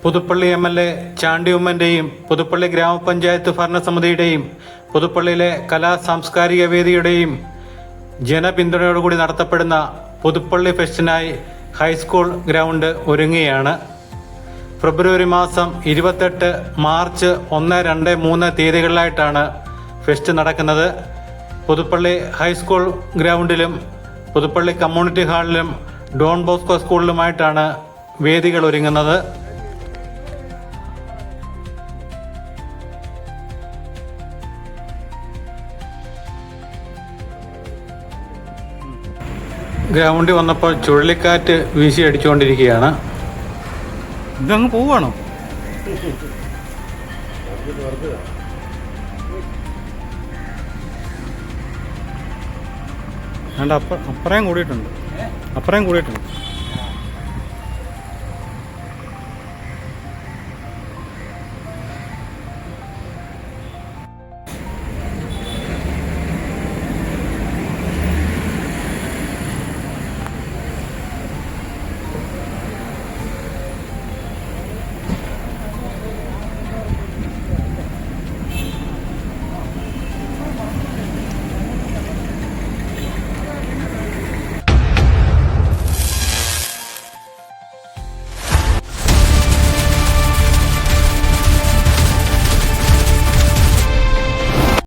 Puthuppally MLA Chandy ഉമ്മന്റെയും Puthuppally ഗ്രാമപഞ്ചായത്ത് ഭരണസമിതിയുടെയും പുതുപ്പള്ളിയിലെ കലാ സാംസ്കാരിക വേദിയുടെയും ജനപിന്തുണയോടുകൂടി നടത്തപ്പെടുന്ന പുതുപ്പള്ളി ഫെസ്റ്റിനായി ഹൈസ്കൂൾ ഗ്രൗണ്ട് ഒരുങ്ങുകയാണ്. ഫെബ്രുവരി മാസം 28, മാർച്ച് 1, 2, 3 തീയതികളിലായിട്ടാണ് ഫെസ്റ്റ് നടക്കുന്നത്. പുതുപ്പള്ളി ഹൈസ്കൂൾ ഗ്രൗണ്ടിലും പുതുപ്പള്ളി കമ്മ്യൂണിറ്റി ഹാളിലും ഡോൺ ബോസ്കോ സ്കൂളിലുമായിട്ടാണ് വേദികൾ ഒരുങ്ങുന്നത്. ഗ്രൗണ്ടിൽ വന്നപ്പോൾ ചുഴലിക്കാറ്റ് വീശി അടിച്ചുകൊണ്ടിരിക്കുകയാണ്. ഇതങ്ങ് പോവാണോ? അപ്പുറം കൂടിയിട്ടുണ്ട്.